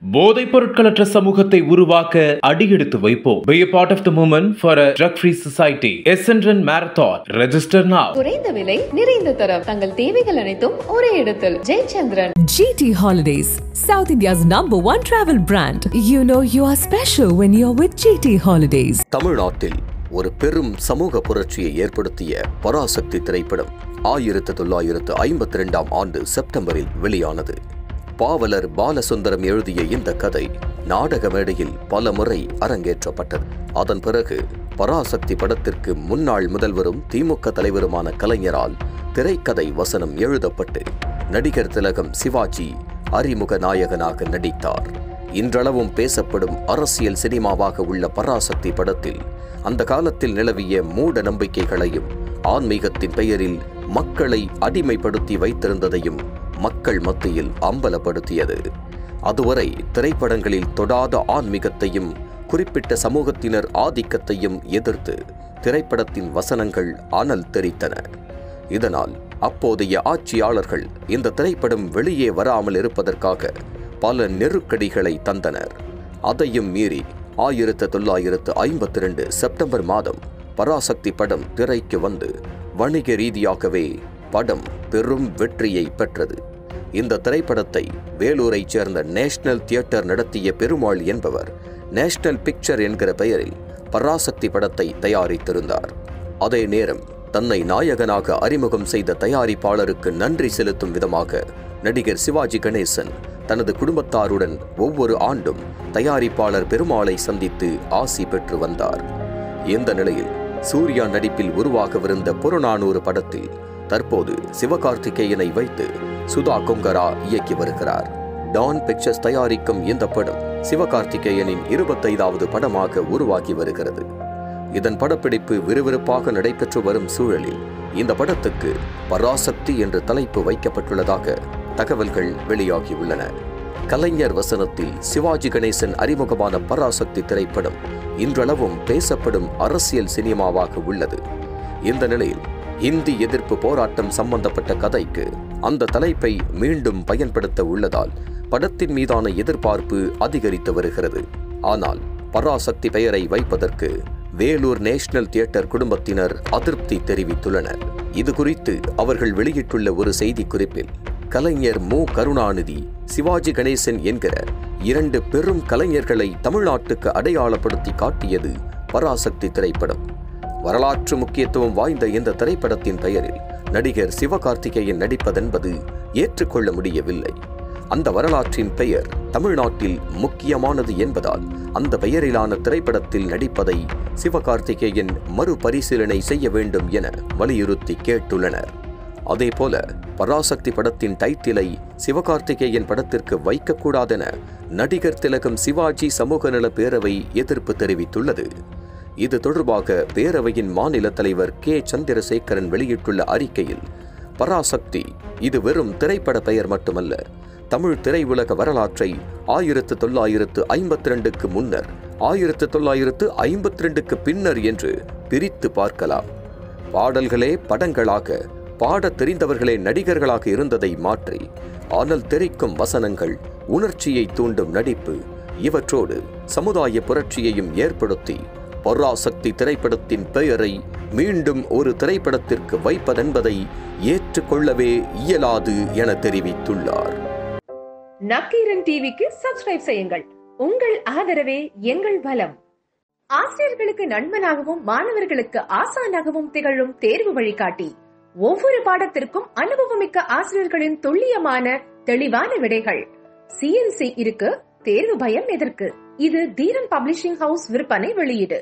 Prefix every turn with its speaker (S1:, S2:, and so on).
S1: போதைப் பொருட்களற்ற சமூகத்தை உருவாக்க அடியெடுத்து வைப்போம். Be a part of the movement for a drug-free society. Essendon Marathon. Register now.
S2: குறைந்த விலை, நிறைந்த தரம். தங்கள் தேவைகள் அனைத்தும் ஒரே இடத்தில். Jayachandran.
S3: GT Holidays, South India's #1 travel brand. You know you are special when you're with GT Holidays.
S4: தமிழ்நாட்டில் ஒரு பெரும் சமூக புரட்சியை ஏற்படுத்திய பராசக்தி திரைப்படம் 1952ஆம் ஆண்டு செப்டம்பரில் வெளியானது. பாவலர் பாலசுந்தரம் எழுதிய இந்த கதை நாடக மேடையில் பல முறை அரங்கேற்றப்பட்டது. அதன் பிறகு பராசக்தி படத்திற்கு முன்னாள் முதல்வரும் திமுக தலைவருமான கலைஞரால் திரைக்கதை வசனம் எழுதப்பட்டு நடிகர் திலகம் சிவாஜி அறிமுக நாயகனாக நடித்தார். இன்றளவும் பேசப்படும் அரசியல் சினிமாவாக உள்ள பராசக்தி படத்தில் அந்த காலத்தில் நிலவிய மூட நம்பிக்கைகளையும் ஆன்மீகத்தின் பெயரில் மக்களை அடிமைப்படுத்தி வைத்திருந்ததையும் மக்கள் மத்தியில் அம்பலப்படுத்தியது. அதுவரை திரைப்படங்களில் தொடாத ஆன்மீகத்தையும் குறிப்பிட்ட சமூகத்தினர் ஆதிக்கத்தையும் எதிர்த்து திரைப்படத்தின் வசனங்கள் அனல் தெரித்தன. இதனால் அப்போதைய ஆட்சியாளர்கள் இந்த திரைப்படம் வெளியே வராமல் இருப்பதற்காக பல நெருக்கடிகளை தந்தனர். அதையும் மீறி 1952 செப்டம்பர் மாதம் பராசக்தி படம் திரைக்கு வந்து வணிக ரீதியாகவே படம் பெரும் வெற்றியை பெற்றது. இந்த திரைப்படத்தை வேலூரைச் சேர்ந்த நேஷனல் தியேட்டர் நடத்திய பெருமாள் என்பவர் நேஷனல் பிக்சர் என்கிற பெயரில் பராசக்தி படத்தை தயாரித்திருந்தார். அதே நேரம் தன்னை நாயகனாக அறிமுகம் செய்த தயாரிப்பாளருக்கு நன்றி செலுத்தும் விதமாக நடிகர் சிவாஜி கணேசன் தனது குடும்பத்தாருடன் ஒவ்வொரு ஆண்டும் தயாரிப்பாளர் பெருமாளை சந்தித்து ஆசி பெற்று வந்தார். இந்த நிலையில் சூர்யா நடிப்பில் உருவாகவிருந்த புறநானூறு படத்தில் தற்போது சிவகார்த்திகேயனை வைத்து சுதா கொங்கரா இயக்கி வருகிறார். டான் பிக்சர்ஸ் தயாரிக்கும் இந்த படம் சிவகார்த்திகேயனின் 25வது படமாக உருவாகி வருகிறது. இதன் படப்பிடிப்பு விறுவிறுப்பாக நடைபெற்று வரும் சூழலில் இந்த படத்துக்கு பராசக்தி என்ற தலைப்பு வைக்கப்பட்டுள்ளதாக தகவல்கள் வெளியாகியுள்ளன. கலைஞர் வசனத்தில் சிவாஜி கணேசன் அறிமுகமான பராசக்தி திரைப்படம் இன்றளவும் பேசப்படும் அரசியல் சினிமாவாக உள்ளது. இந்த நிலையில் இந்தி எதிர்ப்பு போராட்டம் சம்பந்தப்பட்ட கதைக்கு அந்த தலைப்பை மீண்டும் பயன்படுத்த உள்ளதால் படத்தின் மீதான எதிர்பார்ப்பு அதிகரித்து வருகிறது. ஆனால் பராசக்தி பெயரை வைப்பதற்கு வேலூர் நேஷனல் தியேட்டர் குடும்பத்தினர் அதிருப்தி தெரிவித்துள்ளனர். இது குறித்து அவர்கள் வெளியிட்டுள்ள ஒரு செய்தி குறிப்பில் கலைஞர் மு. கருணாநிதி, சிவாஜி கணேசன் என்கிற 2 பெரும் கலைஞர்களை தமிழ்நாட்டுக்கு அடையாளப்படுத்தி காட்டியது பராசக்தி திரைப்படம். வரலாற்று முக்கியத்துவம் வாய்ந்த இந்த திரைப்படத்தின் பெயரில் நடிகர் சிவகார்த்திகேயன் நடிப்பதென்பது ஏற்றுக்கொள்ள முடியவில்லை. அந்த வரலாற்றின் பெயர் தமிழ்நாட்டில் முக்கியமானது என்பதால் அந்த பெயரிலான திரைப்படத்தில் நடிப்பதை சிவகார்த்திகேயன் மறுபரிசீலனை செய்ய வேண்டும் என வலியுறுத்தி கேட்டுள்ளனர். அதேபோல பராசக்தி படத்தின் டைட்டிலை சிவகார்த்திகேயன் படத்திற்கு வைக்கக்கூடாதென நடிகர் திலகம் சிவாஜி சமூக நல பேரவை எதிர்ப்பு தெரிவித்துள்ளது. இது தொடர்பாக பேரவையின் மாநில தலைவர் கே. சந்திரசேகரன் வெளியிட்டுள்ள அறிக்கையில் பராசக்தி இது வெறும் திரைப்பட பெயர் மட்டுமல்ல, தமிழ் திரையுலக வரலாற்றை 1952க்கு முன்னர் 1952க்கு பின்னர் என்று பிரித்து பார்க்கலாம். பாடல்களே படங்களாக, பாடத் தெரிந்தவர்களே நடிகர்களாக இருந்ததை மாற்றி அனல் தெரிக்கும் வசனங்கள், உணர்ச்சியை தூண்டும் நடிப்பு இவற்றோடு சமுதாய புரட்சியையும் ஏற்படுத்தி பராசக்தி திரைப்படத்தின் பெயரை மீண்டும் ஒரு திரைப்படத்திற்கு வைப்பதென்பதை ஏற்றுக்கொள்ளவே இயலாது என தெரிவித்துள்ளார்.
S5: நக்கீரன் டிவிக்கு சப்ஸ்கிரைப் செய்யுங்கள். உங்கள் ஆதரவே எங்கள் பலம். ஆசிரியர்களுக்கு நண்பனாகவும் மாணவர்களுக்கு ஆசானாகவும் திகழும் தேர்வு வழிகாட்டி. ஒவ்வொரு பாடத்திற்கும் அனுபவமிக்க ஆசிரியர்களின் துல்லியமான தெளிவான விடைகள். CNC இருக்கு, தேர்வு பயம் எதற்கு? இது தீரன் பப்ளிஷிங் ஹவுஸ் விற்பனை வெளியீடு.